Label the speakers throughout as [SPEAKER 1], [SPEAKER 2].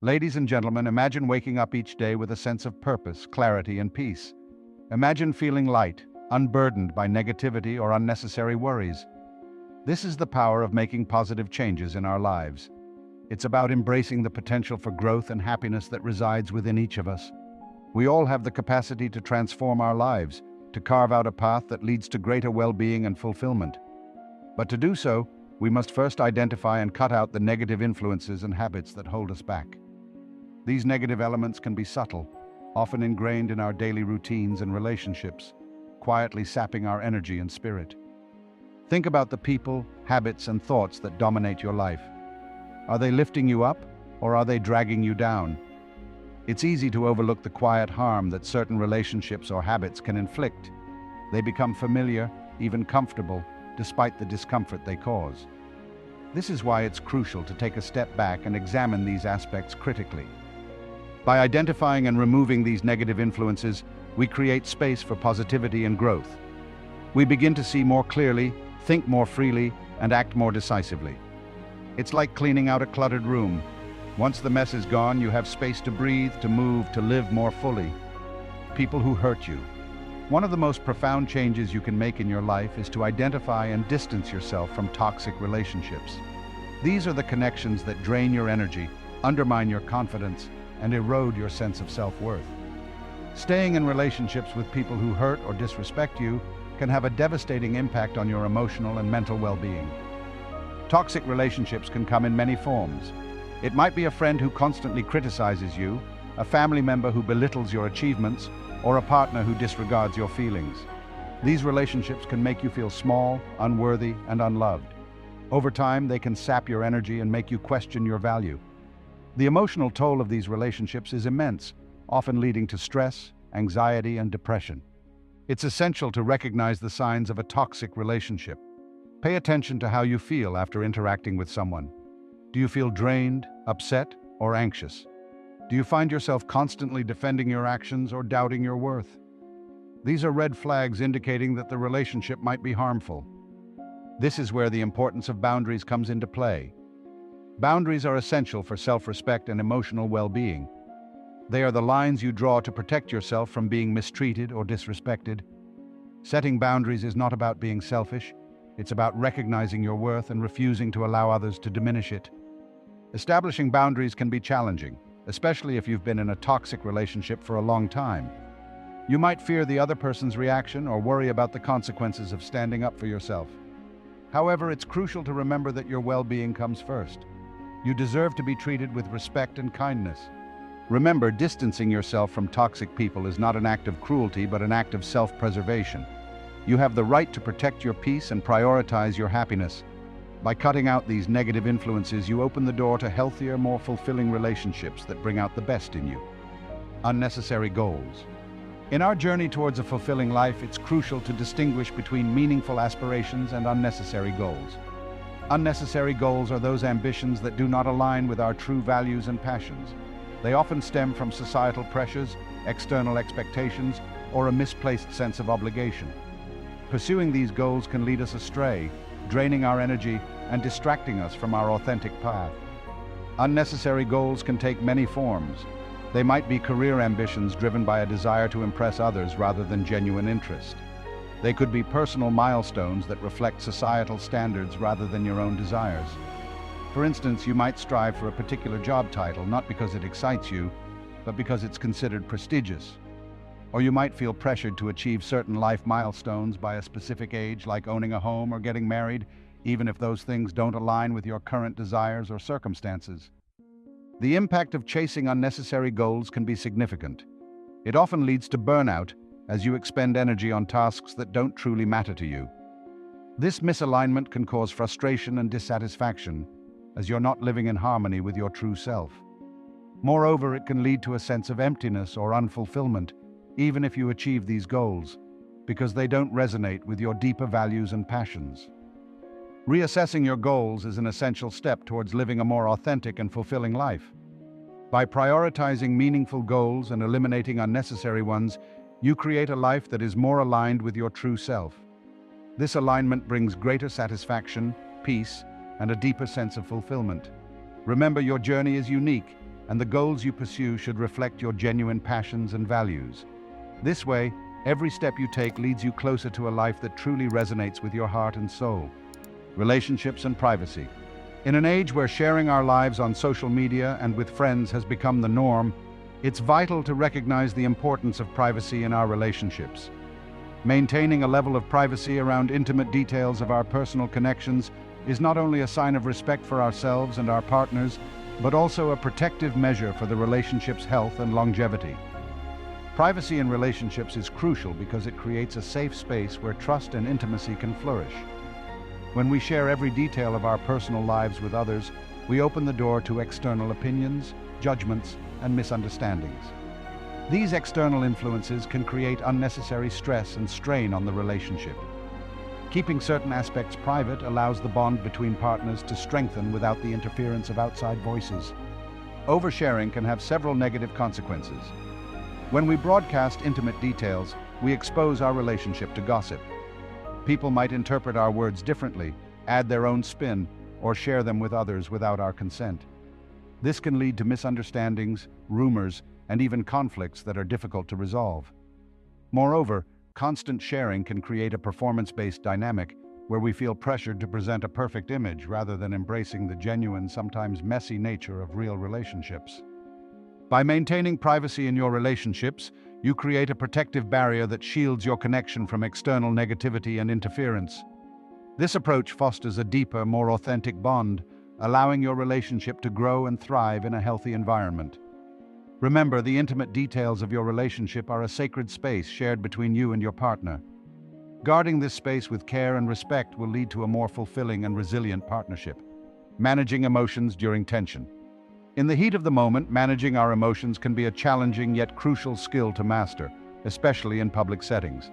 [SPEAKER 1] Ladies and gentlemen, imagine waking up each day with a sense of purpose, clarity, and peace. Imagine feeling light, unburdened by negativity or unnecessary worries. This is the power of making positive changes in our lives. It's about embracing the potential for growth and happiness that resides within each of us. We all have the capacity to transform our lives, to carve out a path that leads to greater well-being and fulfillment. But to do so, we must first identify and cut out the negative influences and habits that hold us back. These negative elements can be subtle, often ingrained in our daily routines and relationships, quietly sapping our energy and spirit. Think about the people, habits, and thoughts that dominate your life. Are they lifting you up, or are they dragging you down? It's easy to overlook the quiet harm that certain relationships or habits can inflict. They become familiar, even comfortable, despite the discomfort they cause. This is why it's crucial to take a step back and examine these aspects critically. By identifying and removing these negative influences, we create space for positivity and growth. We begin to see more clearly, think more freely, and act more decisively. It's like cleaning out a cluttered room. Once the mess is gone, you have space to breathe, to move, to live more fully. People who hurt you. One of the most profound changes you can make in your life is to identify and distance yourself from toxic relationships. These are the connections that drain your energy, undermine your confidence, and erode your sense of self-worth. Staying in relationships with people who hurt or disrespect you can have a devastating impact on your emotional and mental well-being. Toxic relationships can come in many forms. It might be a friend who constantly criticizes you, a family member who belittles your achievements, or a partner who disregards your feelings. These relationships can make you feel small, unworthy, and unloved. Over time, they can sap your energy and make you question your value. The emotional toll of these relationships is immense, often leading to stress, anxiety, and depression. It's essential to recognize the signs of a toxic relationship. Pay attention to how you feel after interacting with someone. Do you feel drained, upset, or anxious? Do you find yourself constantly defending your actions or doubting your worth? These are red flags indicating that the relationship might be harmful. This is where the importance of boundaries comes into play. Boundaries are essential for self-respect and emotional well-being. They are the lines you draw to protect yourself from being mistreated or disrespected. Setting boundaries is not about being selfish. It's about recognizing your worth and refusing to allow others to diminish it. Establishing boundaries can be challenging, especially if you've been in a toxic relationship for a long time. You might fear the other person's reaction or worry about the consequences of standing up for yourself. However, it's crucial to remember that your well-being comes first. You deserve to be treated with respect and kindness. Remember, distancing yourself from toxic people is not an act of cruelty, but an act of self-preservation. You have the right to protect your peace and prioritize your happiness. By cutting out these negative influences, you open the door to healthier, more fulfilling relationships that bring out the best in you. Unnecessary goals. In our journey towards a fulfilling life, it's crucial to distinguish between meaningful aspirations and unnecessary goals. Unnecessary goals are those ambitions that do not align with our true values and passions. They often stem from societal pressures, external expectations, or a misplaced sense of obligation. Pursuing these goals can lead us astray, draining our energy and distracting us from our authentic path. Unnecessary goals can take many forms. They might be career ambitions driven by a desire to impress others rather than genuine interest. They could be personal milestones that reflect societal standards rather than your own desires. For instance, you might strive for a particular job title not because it excites you, but because it's considered prestigious. Or you might feel pressured to achieve certain life milestones by a specific age, like owning a home or getting married, even if those things don't align with your current desires or circumstances. The impact of chasing unnecessary goals can be significant. It often leads to burnout as you expend energy on tasks that don't truly matter to you. This misalignment can cause frustration and dissatisfaction, as you're not living in harmony with your true self. Moreover, it can lead to a sense of emptiness or unfulfillment, even if you achieve these goals, because they don't resonate with your deeper values and passions. Reassessing your goals is an essential step towards living a more authentic and fulfilling life. By prioritizing meaningful goals and eliminating unnecessary ones, you create a life that is more aligned with your true self. This alignment brings greater satisfaction, peace, and a deeper sense of fulfillment. Remember, your journey is unique, and the goals you pursue should reflect your genuine passions and values. This way, every step you take leads you closer to a life that truly resonates with your heart and soul. Relationships and privacy. In an age where sharing our lives on social media and with friends has become the norm, it's vital to recognize the importance of privacy in our relationships. Maintaining a level of privacy around intimate details of our personal connections is not only a sign of respect for ourselves and our partners, but also a protective measure for the relationship's health and longevity. Privacy in relationships is crucial because it creates a safe space where trust and intimacy can flourish. When we share every detail of our personal lives with others, we open the door to external opinions, judgments, and misunderstandings. These external influences can create unnecessary stress and strain on the relationship. Keeping certain aspects private allows the bond between partners to strengthen without the interference of outside voices. Oversharing can have several negative consequences. When we broadcast intimate details, we expose our relationship to gossip. People might interpret our words differently, add their own spin, or share them with others without our consent. This can lead to misunderstandings, rumors, and even conflicts that are difficult to resolve. Moreover, constant sharing can create a performance-based dynamic where we feel pressured to present a perfect image rather than embracing the genuine, sometimes messy nature of real relationships. By maintaining privacy in your relationships, you create a protective barrier that shields your connection from external negativity and interference. This approach fosters a deeper, more authentic bond, allowing your relationship to grow and thrive in a healthy environment. Remember, the intimate details of your relationship are a sacred space shared between you and your partner. Guarding this space with care and respect will lead to a more fulfilling and resilient partnership. Managing emotions during tension. In the heat of the moment, managing our emotions can be a challenging yet crucial skill to master, especially in public settings.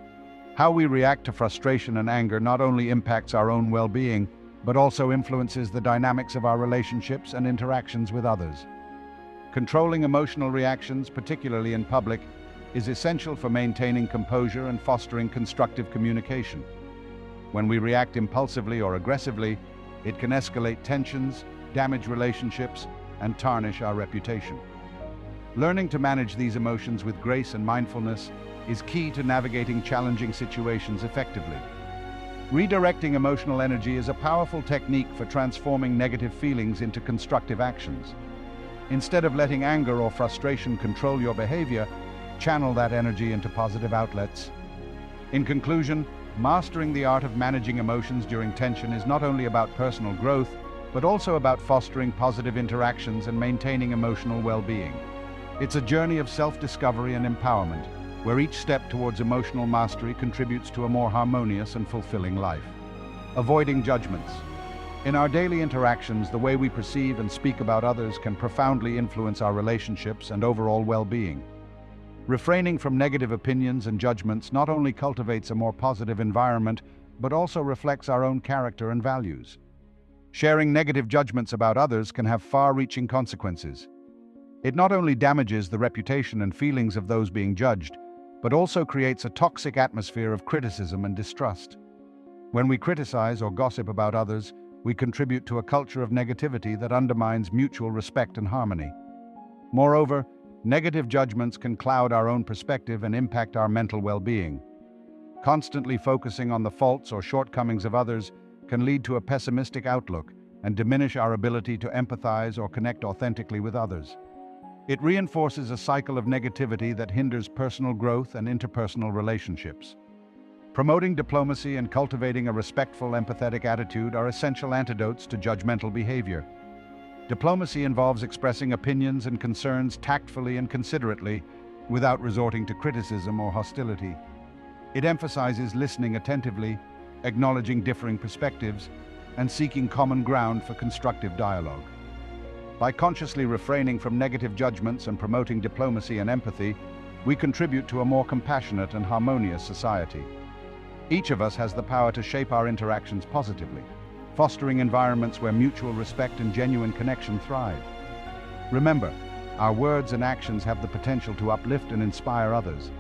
[SPEAKER 1] How we react to frustration and anger not only impacts our own well-being, but also influences the dynamics of our relationships and interactions with others. Controlling emotional reactions, particularly in public, is essential for maintaining composure and fostering constructive communication. When we react impulsively or aggressively, it can escalate tensions, damage relationships, and tarnish our reputation. Learning to manage these emotions with grace and mindfulness is key to navigating challenging situations effectively. Redirecting emotional energy is a powerful technique for transforming negative feelings into constructive actions. Instead of letting anger or frustration control your behavior, channel that energy into positive outlets. In conclusion, mastering the art of managing emotions during tension is not only about personal growth, but also about fostering positive interactions and maintaining emotional well-being. It's a journey of self-discovery and empowerment, where each step towards emotional mastery contributes to a more harmonious and fulfilling life. Avoiding judgments. In our daily interactions, the way we perceive and speak about others can profoundly influence our relationships and overall well-being. Refraining from negative opinions and judgments not only cultivates a more positive environment, but also reflects our own character and values. Sharing negative judgments about others can have far-reaching consequences. It not only damages the reputation and feelings of those being judged, but also creates a toxic atmosphere of criticism and distrust. When we criticize or gossip about others, we contribute to a culture of negativity that undermines mutual respect and harmony. Moreover, negative judgments can cloud our own perspective and impact our mental well-being. Constantly focusing on the faults or shortcomings of others can lead to a pessimistic outlook and diminish our ability to empathize or connect authentically with others. It reinforces a cycle of negativity that hinders personal growth and interpersonal relationships. Promoting diplomacy and cultivating a respectful, empathetic attitude are essential antidotes to judgmental behavior. Diplomacy involves expressing opinions and concerns tactfully and considerately, without resorting to criticism or hostility. It emphasizes listening attentively, acknowledging differing perspectives, and seeking common ground for constructive dialogue. By consciously refraining from negative judgments and promoting diplomacy and empathy, we contribute to a more compassionate and harmonious society. Each of us has the power to shape our interactions positively, fostering environments where mutual respect and genuine connection thrive. Remember, our words and actions have the potential to uplift and inspire others.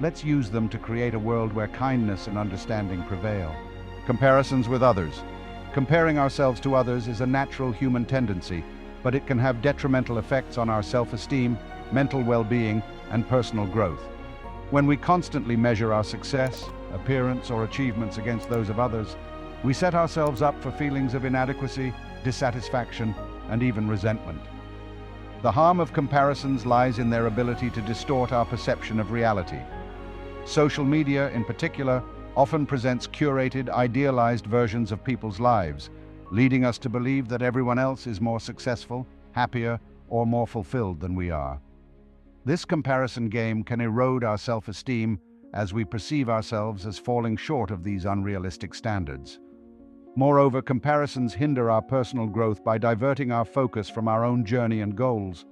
[SPEAKER 1] Let's use them to create a world where kindness and understanding prevail. Comparisons with others. Comparing ourselves to others is a natural human tendency, but it can have detrimental effects on our self-esteem, mental well-being, and personal growth. When we constantly measure our success, appearance, or achievements against those of others, we set ourselves up for feelings of inadequacy, dissatisfaction, and even resentment. The harm of comparisons lies in their ability to distort our perception of reality. Social media, in particular, often presents curated, idealized versions of people's lives, leading us to believe that everyone else is more successful, happier, or more fulfilled than we are. This comparison game can erode our self-esteem as we perceive ourselves as falling short of these unrealistic standards. Moreover, comparisons hinder our personal growth by diverting our focus from our own journey and goals.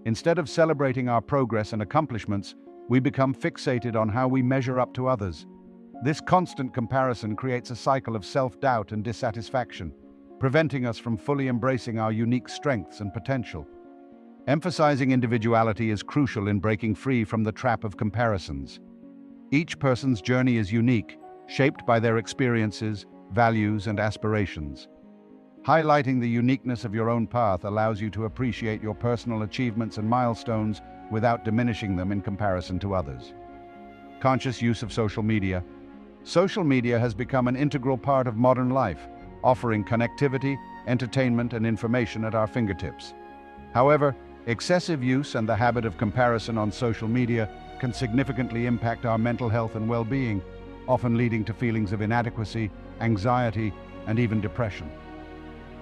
[SPEAKER 1] Instead of celebrating our progress and accomplishments, we become fixated on how we measure up to others. This constant comparison creates a cycle of self-doubt and dissatisfaction, preventing us from fully embracing our unique strengths and potential. Emphasizing individuality is crucial in breaking free from the trap of comparisons. Each person's journey is unique, shaped by their experiences, values, and aspirations. Highlighting the uniqueness of your own path allows you to appreciate your personal achievements and milestones without diminishing them in comparison to others. Conscious use of social media. Social media has become an integral part of modern life, offering connectivity, entertainment, and information at our fingertips. However, excessive use and the habit of comparison on social media can significantly impact our mental health and well-being, often leading to feelings of inadequacy, anxiety, and even depression.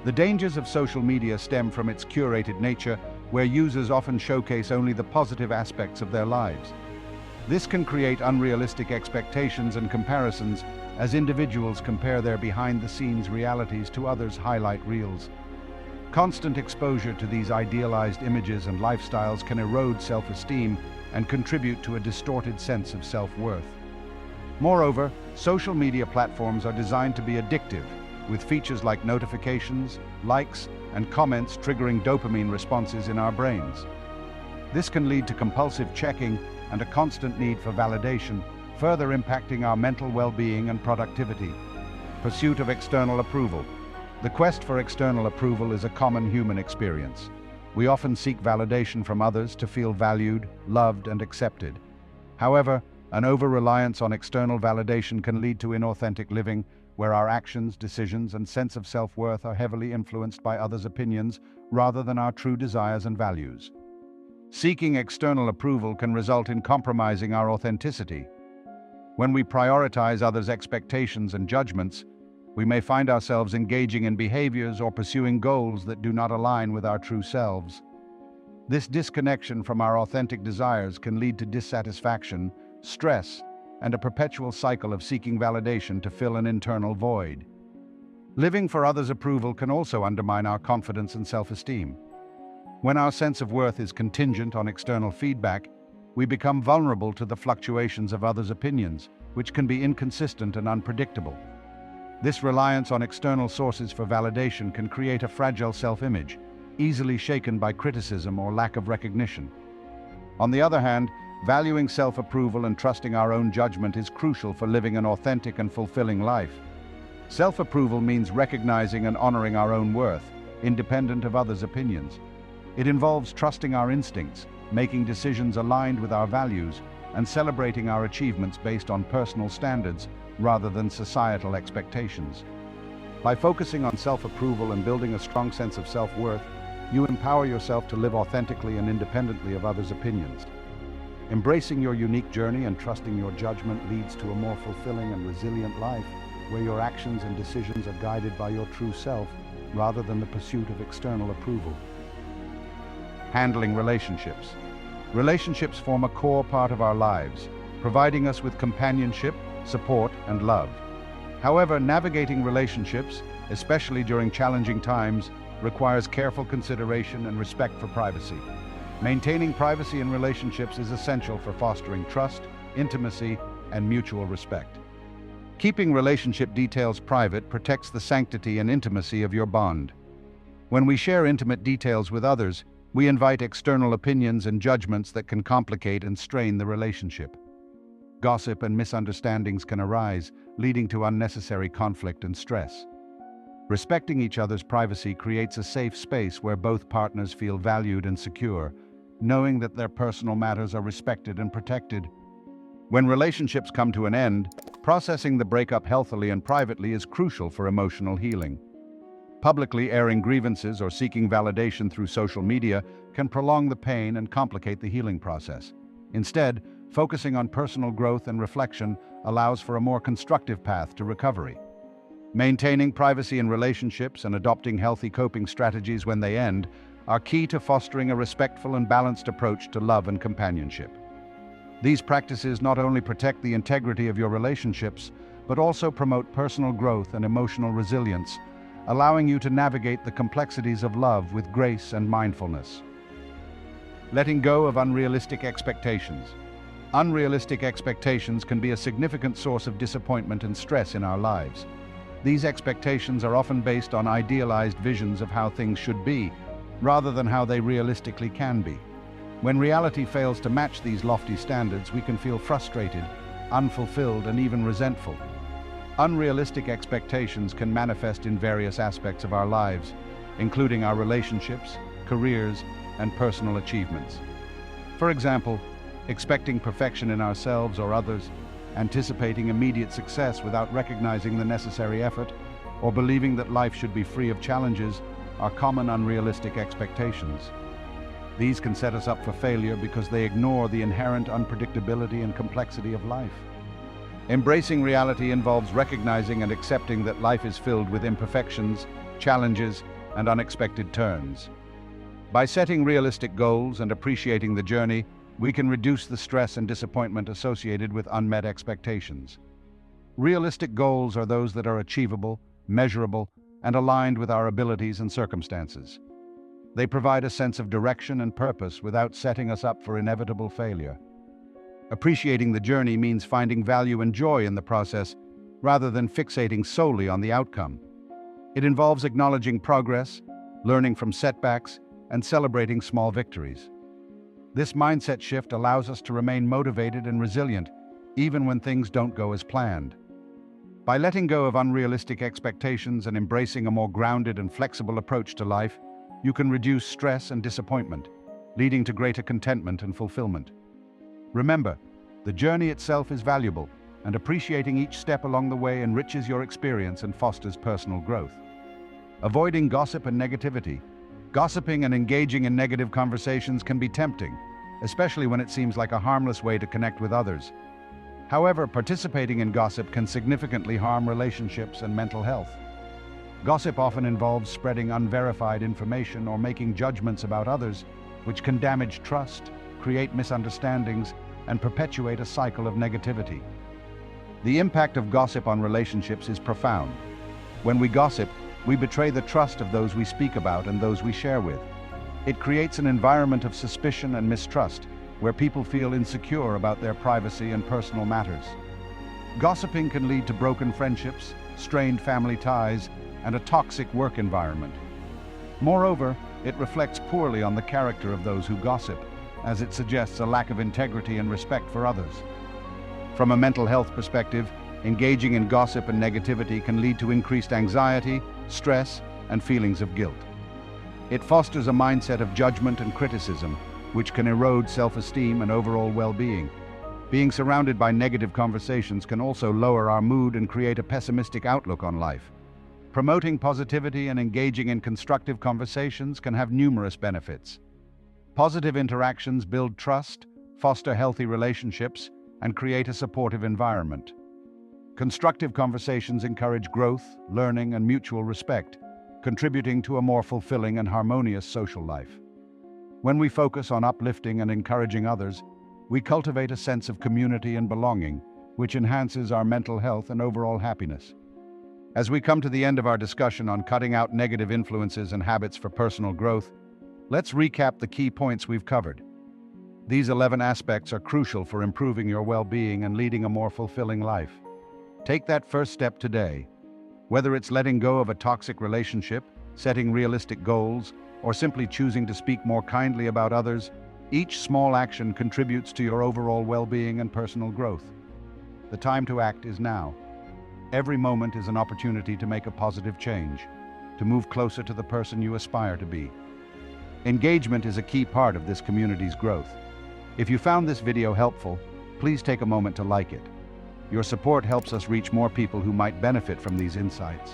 [SPEAKER 1] The dangers of social media stem from its curated nature, where users often showcase only the positive aspects of their lives. This can create unrealistic expectations and comparisons as individuals compare their behind-the-scenes realities to others' highlight reels. Constant exposure to these idealized images and lifestyles can erode self-esteem and contribute to a distorted sense of self-worth. Moreover, social media platforms are designed to be addictive, with features like notifications, likes, and comments triggering dopamine responses in our brains. This can lead to compulsive checking and a constant need for validation, further impacting our mental well-being and productivity. Pursuit of external approval. The quest for external approval is a common human experience. We often seek validation from others to feel valued, loved, and accepted. However, an over-reliance on external validation can lead to inauthentic living, where our actions, decisions, and sense of self-worth are heavily influenced by others' opinions rather than our true desires and values. Seeking external approval can result in compromising our authenticity. When we prioritize others' expectations and judgments, we may find ourselves engaging in behaviors or pursuing goals that do not align with our true selves. This disconnection from our authentic desires can lead to dissatisfaction, stress, and a perpetual cycle of seeking validation to fill an internal void. Living for others' approval can also undermine our confidence and self-esteem. When our sense of worth is contingent on external feedback, we become vulnerable to the fluctuations of others' opinions, which can be inconsistent and unpredictable. This reliance on external sources for validation can create a fragile self-image, easily shaken by criticism or lack of recognition. On the other hand, valuing self-approval and trusting our own judgment is crucial for living an authentic and fulfilling life. Self-approval means recognizing and honoring our own worth, independent of others' opinions. It involves trusting our instincts, making decisions aligned with our values, and celebrating our achievements based on personal standards rather than societal expectations. By focusing on self-approval and building a strong sense of self-worth, you empower yourself to live authentically and independently of others' opinions. Embracing your unique journey and trusting your judgment leads to a more fulfilling and resilient life, where your actions and decisions are guided by your true self rather than the pursuit of external approval. Handling relationships. Relationships form a core part of our lives, providing us with companionship, support, and love. However, navigating relationships, especially during challenging times, requires careful consideration and respect for privacy. Maintaining privacy in relationships is essential for fostering trust, intimacy, and mutual respect. Keeping relationship details private protects the sanctity and intimacy of your bond. When we share intimate details with others, we invite external opinions and judgments that can complicate and strain the relationship. Gossip and misunderstandings can arise, leading to unnecessary conflict and stress. Respecting each other's privacy creates a safe space where both partners feel valued and secure, knowing that their personal matters are respected and protected. When relationships come to an end, processing the breakup healthily and privately is crucial for emotional healing. Publicly airing grievances or seeking validation through social media can prolong the pain and complicate the healing process. Instead, focusing on personal growth and reflection allows for a more constructive path to recovery. Maintaining privacy in relationships and adopting healthy coping strategies when they end are key to fostering a respectful and balanced approach to love and companionship. These practices not only protect the integrity of your relationships, but also promote personal growth and emotional resilience, allowing you to navigate the complexities of love with grace and mindfulness. Letting go of unrealistic expectations. Unrealistic expectations can be a significant source of disappointment and stress in our lives. These expectations are often based on idealized visions of how things should be, rather than how they realistically can be. When reality fails to match these lofty standards, we can feel frustrated, unfulfilled, and even resentful. Unrealistic expectations can manifest in various aspects of our lives, including our relationships, careers, and personal achievements. For example, expecting perfection in ourselves or others, anticipating immediate success without recognizing the necessary effort, or believing that life should be free of challenges are common unrealistic expectations. These can set us up for failure because they ignore the inherent unpredictability and complexity of life. Embracing reality involves recognizing and accepting that life is filled with imperfections, challenges, and unexpected turns. By setting realistic goals and appreciating the journey, we can reduce the stress and disappointment associated with unmet expectations. Realistic goals are those that are achievable, measurable, and aligned with our abilities and circumstances. They provide a sense of direction and purpose without setting us up for inevitable failure. Appreciating the journey means finding value and joy in the process rather than fixating solely on the outcome. It involves acknowledging progress, learning from setbacks, and celebrating small victories. This mindset shift allows us to remain motivated and resilient, even when things don't go as planned. By letting go of unrealistic expectations and embracing a more grounded and flexible approach to life, you can reduce stress and disappointment, leading to greater contentment and fulfillment. Remember, the journey itself is valuable, and appreciating each step along the way enriches your experience and fosters personal growth. Avoiding gossip and negativity. Gossiping and engaging in negative conversations can be tempting, especially when it seems like a harmless way to connect with others. However, participating in gossip can significantly harm relationships and mental health. Gossip often involves spreading unverified information or making judgments about others, which can damage trust, create misunderstandings, and perpetuate a cycle of negativity. The impact of gossip on relationships is profound. When we gossip, we betray the trust of those we speak about and those we share with. It creates an environment of suspicion and mistrust, where people feel insecure about their privacy and personal matters. Gossiping can lead to broken friendships, strained family ties, and a toxic work environment. Moreover, it reflects poorly on the character of those who gossip, as it suggests a lack of integrity and respect for others. From a mental health perspective, engaging in gossip and negativity can lead to increased anxiety, stress, and feelings of guilt. It fosters a mindset of judgment and criticism, which can erode self-esteem and overall well-being. Being surrounded by negative conversations can also lower our mood and create a pessimistic outlook on life. Promoting positivity and engaging in constructive conversations can have numerous benefits. Positive interactions build trust, foster healthy relationships, and create a supportive environment. Constructive conversations encourage growth, learning, and mutual respect, contributing to a more fulfilling and harmonious social life. When we focus on uplifting and encouraging others, we cultivate a sense of community and belonging, which enhances our mental health and overall happiness. As we come to the end of our discussion on cutting out negative influences and habits for personal growth, let's recap the key points we've covered. These 11 aspects are crucial for improving your well-being and leading a more fulfilling life. Take that first step today. Whether it's letting go of a toxic relationship, setting realistic goals, or simply choosing to speak more kindly about others, each small action contributes to your overall well-being and personal growth. The time to act is now. Every moment is an opportunity to make a positive change, to move closer to the person you aspire to be. Engagement is a key part of this community's growth. If you found this video helpful, please take a moment to like it. Your support helps us reach more people who might benefit from these insights.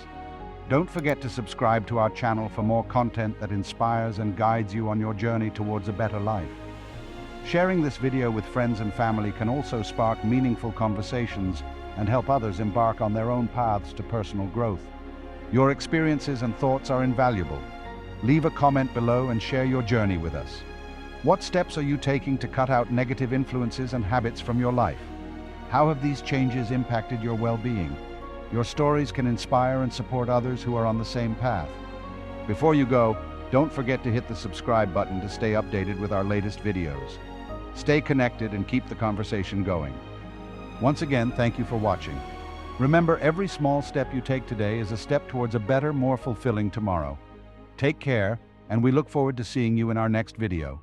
[SPEAKER 1] Don't forget to subscribe to our channel for more content that inspires and guides you on your journey towards a better life. Sharing this video with friends and family can also spark meaningful conversations and help others embark on their own paths to personal growth. Your experiences and thoughts are invaluable. Leave a comment below and share your journey with us. What steps are you taking to cut out negative influences and habits from your life? How have these changes impacted your well-being? Your stories can inspire and support others who are on the same path. Before you go, don't forget to hit the subscribe button to stay updated with our latest videos. Stay connected and keep the conversation going. Once again, thank you for watching. Remember, every small step you take today is a step towards a better, more fulfilling tomorrow. Take care, and we look forward to seeing you in our next video.